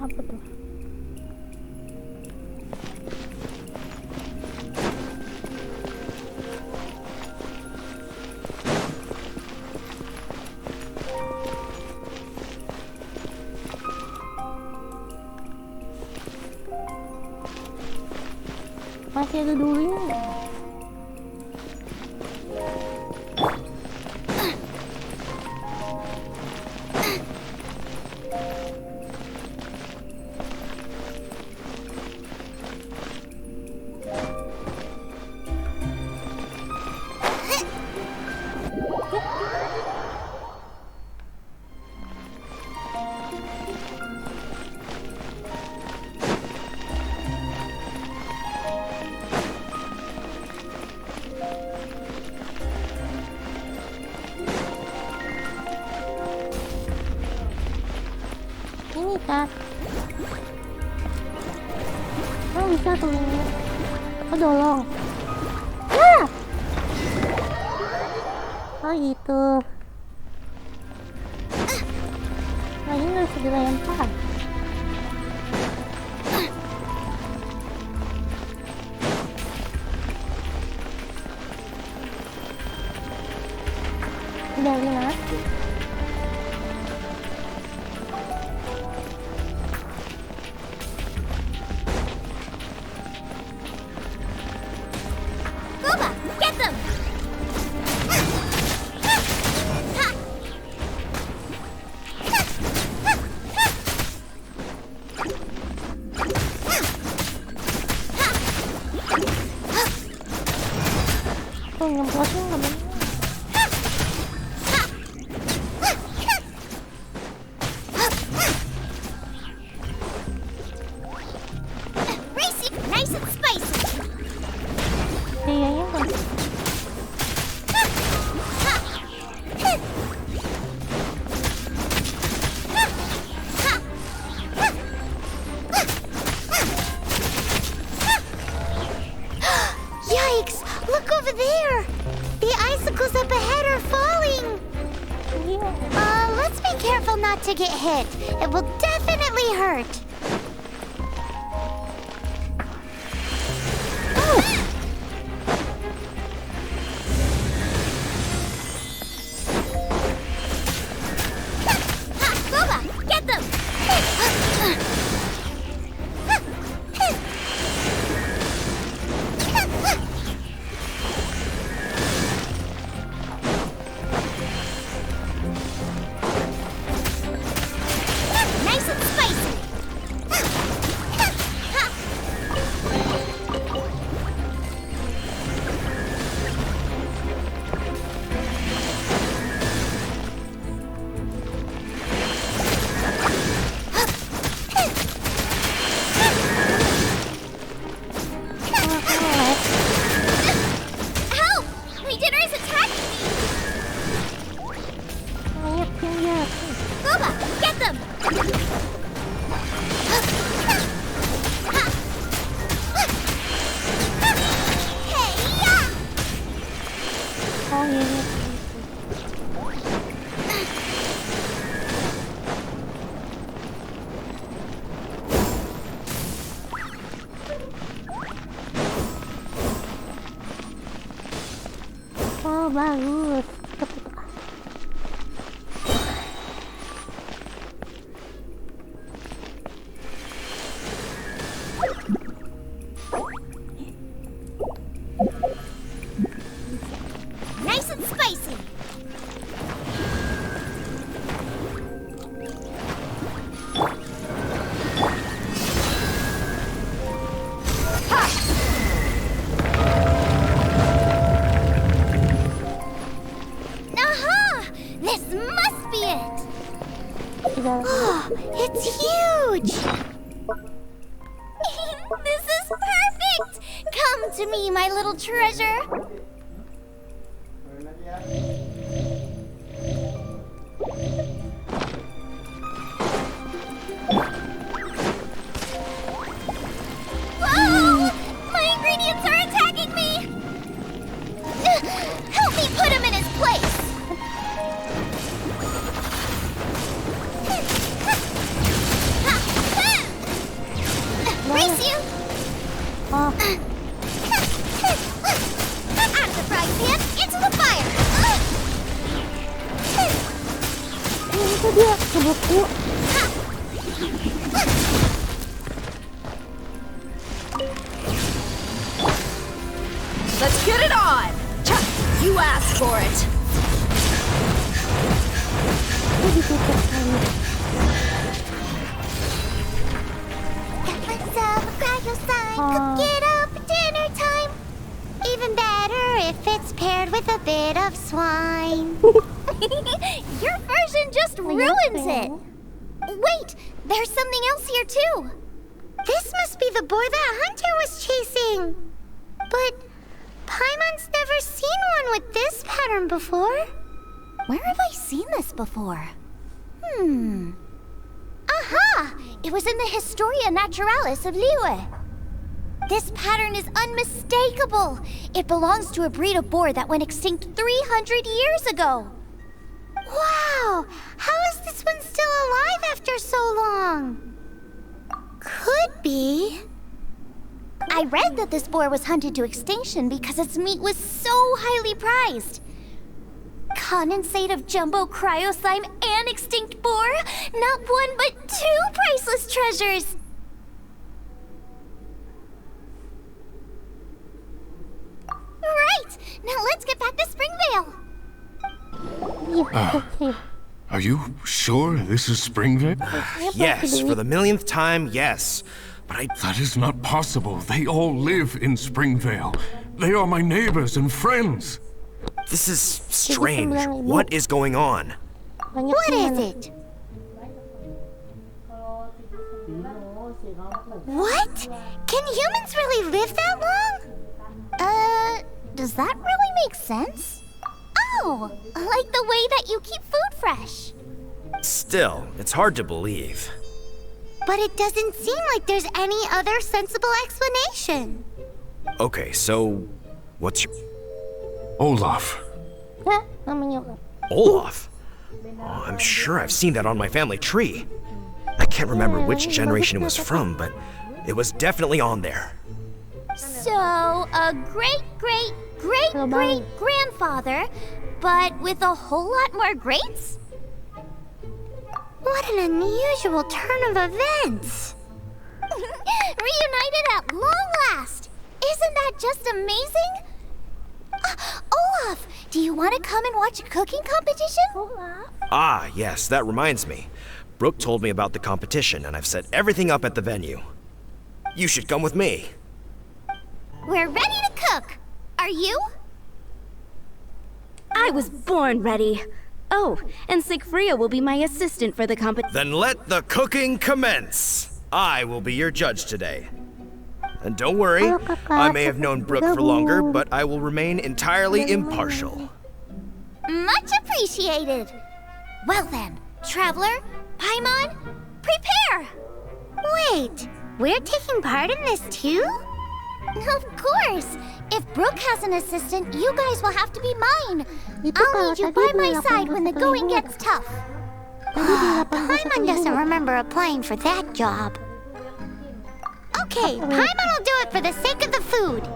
Apa tuh? Masih ada durinya. Ini kan. Oh bisa tuh ini. Oh dolong. Ah! Oh gitu. Nah ini harus dilempar. Dari mati. Booba, get them! Tuh nyemprotnya nggak bener. careful not to get hit. It will definitely hurt. Boba, get them! Nice and spicy! Help! Leader is attacking me! Boba, get them! Hey-ya! Oh, bagus. Nice and spicy! Aha! This must be it! Oh, it's huge! This is perfect! Come to me, my little treasure! Whoa! My ingredients are attacking me! Help me put him in his place! Race you! Oh, Out of the frying pan, into the fire! itu dia ke buku. Let's get it on! You asked for it! Itu ditutup sama. Let's cryo sign, cook it up at dinner time. Even better if it's paired with a bit of swine. Your version just ruins it. Wait, there's something else here too. This must be the boar that Hunter was chasing. But Paimon's never seen one with this pattern before. Where have I seen this before? Aha! It was in the Historia Naturalis of Liyue. This pattern is unmistakable. It belongs to a breed of boar that went extinct 300 years ago. Wow! How is this one still alive after so long? Could be. I read that this boar was hunted to extinction because its meat was so highly prized. Condensate of jumbo cryo slime and extinct boar? Not one but two priceless treasures! Right! Now let's get back to Springvale! Are you sure this is Springvale? Yes, for the millionth time, yes. But That is not possible. They all live in Springvale. They are my neighbors and friends. This is strange. What is going on? What is it? What? Can humans really live that long? Does that really make sense? Oh, like the way that you keep food fresh. Still, it's hard to believe. But it doesn't seem like there's any other sensible explanation. Okay, so what's your... Olaf. Ya, namanya Olaf? Oh, I'm sure I've seen that on my family tree. I can't remember which generation it was from, but it was definitely on there. So, a great-great-great-great-grandfather, but with a whole lot more greats? What an unusual turn of events! Reunited at long last! Isn't that just amazing? Olaf, do you want to come and watch a cooking competition? Ah, yes, that reminds me. Brooke told me about the competition, and I've set everything up at the venue. You should come with me. We're ready to cook. Are you? I was born ready. Oh, and Sigfria will be my assistant for the competition. Then let the cooking commence. I will be your judge today. And don't worry, I may have known Brooke for longer, but I will remain entirely impartial. Much appreciated. Well then, Traveler, Paimon, prepare! Wait, we're taking part in this too? Of course! If Brooke has an assistant, you guys will have to be mine. I'll need you by my side when the going gets tough. Paimon doesn't remember applying for that job. Okay, Paimon will do it for the sake of the food.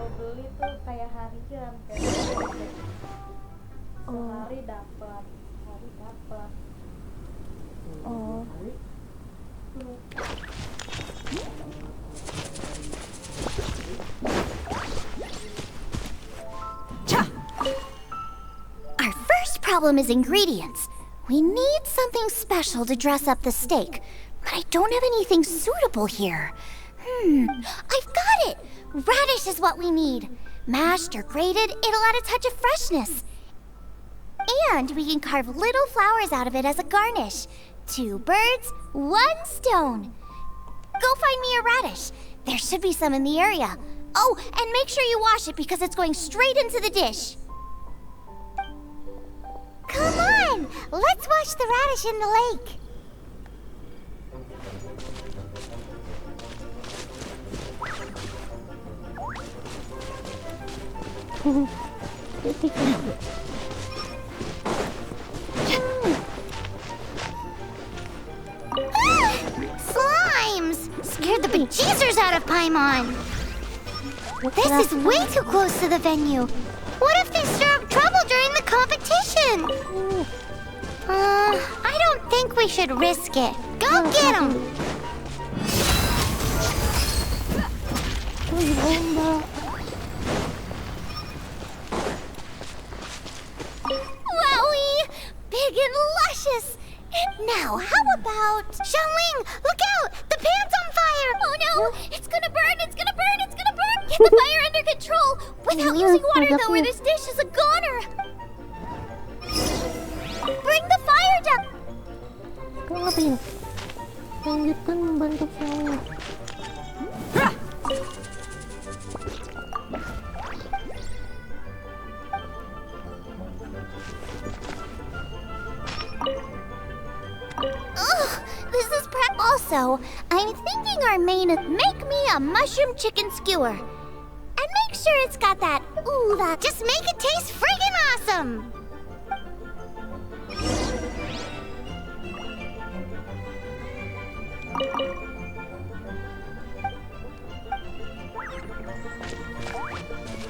Our first problem is ingredients. We need something special to dress up the steak, but I don't have anything suitable here. I've got it! Radish is what we need. Mashed or grated, it'll add a touch of freshness. And we can carve little flowers out of it as a garnish. 2 birds, 1 stone. Go find me a radish. There should be some in the area. Oh, and make sure you wash it because it's going straight into the dish. Come on, let's wash the radish in the lake. Slimes! Scared the bejesus out of Paimon. This is way too close to the venue. What if they stir up trouble during the competition? I don't think we should risk it. Go get them! Wowie! Big and luscious! And now, how about... Xiangling, look out! The pan's on fire! Oh no! It's gonna burn! It's gonna burn! It's gonna burn! Get the fire under control! Without using water, though, this dish is a goner! Bring the fire down! Ngapain? Lanjutkan membantu Xiangling. Ugh, this is prep also. I'm thinking our main is make me a mushroom chicken skewer. And make sure it's got that ooh that. Just make it taste friggin' awesome!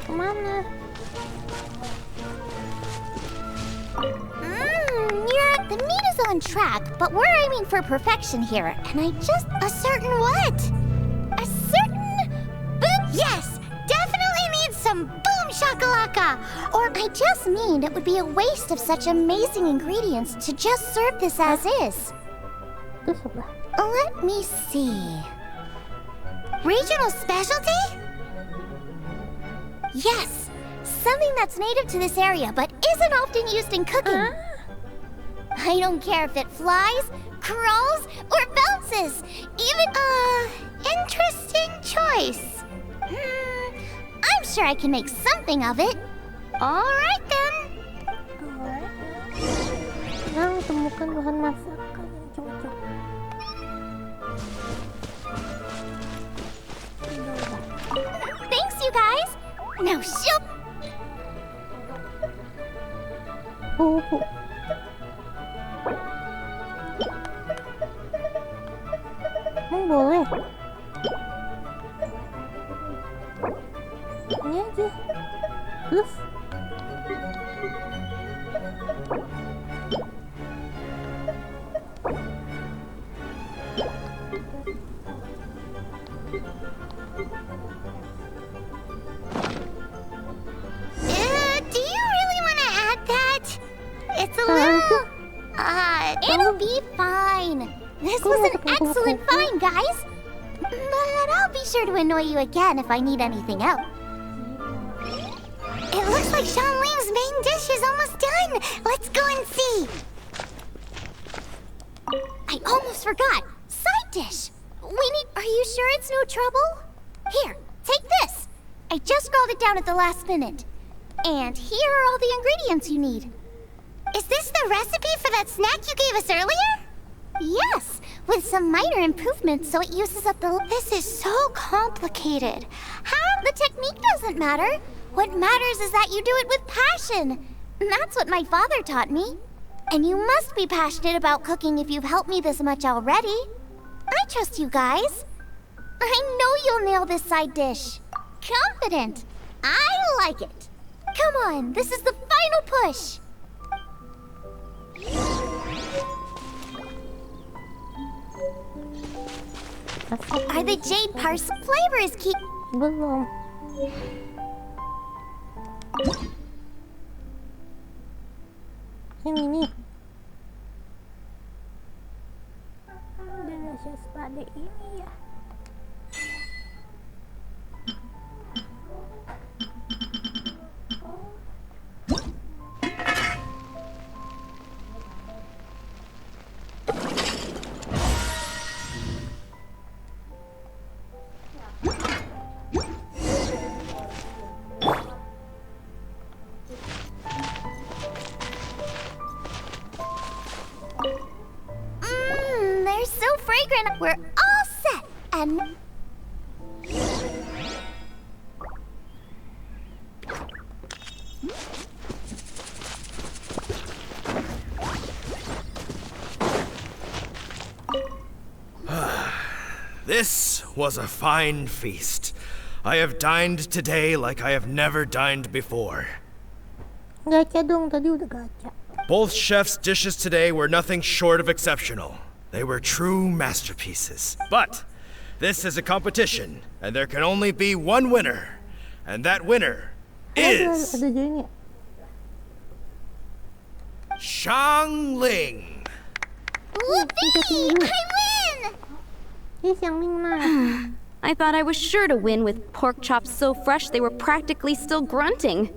Kemana? The meat is on track, but we're aiming for perfection here. And I just... A certain what? A certain... boom... Yes! Definitely needs some boom shakalaka! Or I just mean it would be a waste of such amazing ingredients to just serve this as is. Itu sebelah. Let me see... Regional specialty? Yes! Something that's native to this area, but isn't often used in cooking. I don't care if it flies, crawls, or bounces. Even, interesting choice. I'm sure I can make something of it. All right then. Sekarang temukan bahan masakan yang cocok. Thanks, you guys. Now shoot. boleh. Ini aja. Terus Do you really want to add that? It's a little... it'll be fine. This was an excellent find, guys. But I'll be sure to annoy you again if I need anything else. It looks like Xiangling's main dish is almost done. Let's go and see. I almost forgot. Side dish. Are you sure it's no trouble? Here, take this. I just scrawled it down at the last minute. And here are all the ingredients you need. Is this the recipe for that snack you gave us earlier? Yes, with some minor improvements so it uses up the... This is so complicated. The technique doesn't matter. What matters is that you do it with passion. That's what my father taught me. And you must be passionate about cooking if you've helped me this much already. I trust you guys. I know you'll nail this side dish. Confident. I like it. Come on, this is the final push. Are the jade parsley flavors keep... belum. Ini nih. Udah ngasih sepade ini ya. They're so fragrant. We're all set. And... This was a fine feast. I have dined today like I have never dined before. Gacha dong, tadi udah gacha. Both chefs' dishes today were nothing short of exceptional. They were true masterpieces. But this is a competition, and there can only be one winner. And that winner is... Ada joinnya. Xiangling! Whoopee! I win! Ih, Xiangling mah. I thought I was sure to win with pork chops so fresh they were practically still grunting.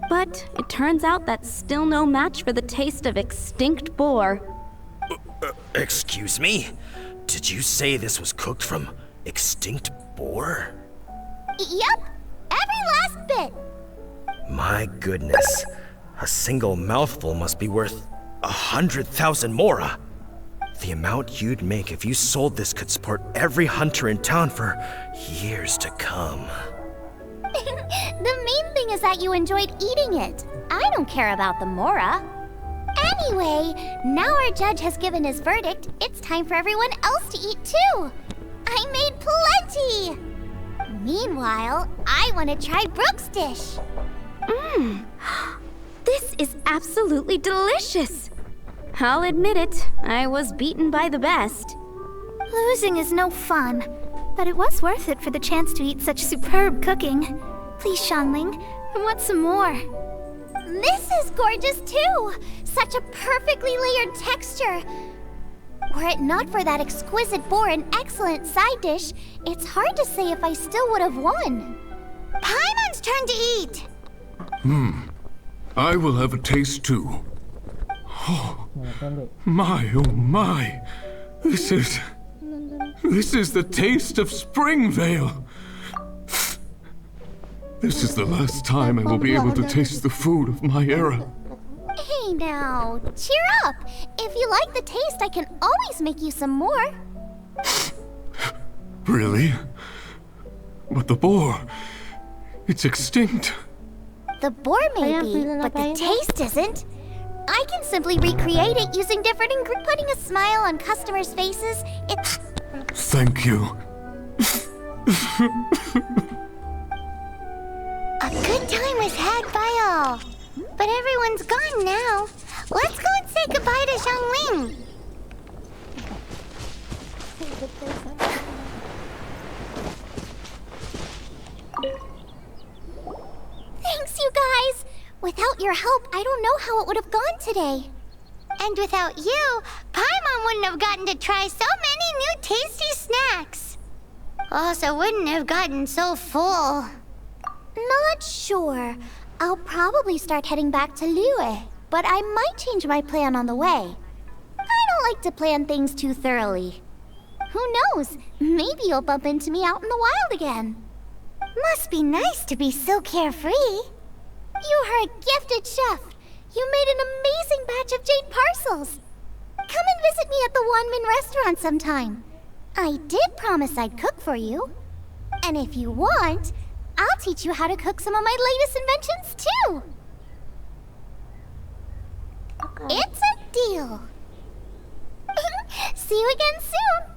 But it turns out that's still no match for the taste of extinct boar. Excuse me? Did you say this was cooked from extinct boar? Yep, every last bit. My goodness. A single mouthful must be worth 100,000 mora. The amount you'd make if you sold this could support every hunter in town for years to come. The main thing is that you enjoyed eating it. I don't care about the mora. Anyway, now our judge has given his verdict. It's time for everyone else to eat too. I made plenty. Meanwhile, I want to try Brooke's dish. This is absolutely delicious. I'll admit it, I was beaten by the best. Losing is no fun, but it was worth it for the chance to eat such superb cooking. Please, Xiangling, I want some more. This is gorgeous too! Such a perfectly layered texture. Were it not for that exquisite boar and excellent side dish, it's hard to say if I still would have won. Paimon's turn to eat! I will have a taste too. Oh my. This is the taste of Springvale. This is the last time I will be able to taste the food of my era. Hey now, cheer up. If you like the taste, I can always make you some more. Really? But the boar, it's extinct. The boar may be, but the taste isn't. I can simply recreate it using different ingredients. Putting a smile on customers' faces, it's... Thank you. A good time was had by all. But everyone's gone now. Let's go and say goodbye to Xiangling. Thanks, you guys. Without your help, I don't know how it would have gone today. And without you, Paimon wouldn't have gotten to try so many new tasty snacks. Also wouldn't have gotten so full. Not sure. I'll probably start heading back to Liyue, but I might change my plan on the way. I don't like to plan things too thoroughly. Who knows? Maybe you'll bump into me out in the wild again. Must be nice to be so carefree. You are a gifted chef. You made an amazing batch of jade parcels. Come and visit me at the Wanmin restaurant sometime. I did promise I'd cook for you. And if you want, I'll teach you how to cook some of my latest inventions too. It's a deal. See you again soon.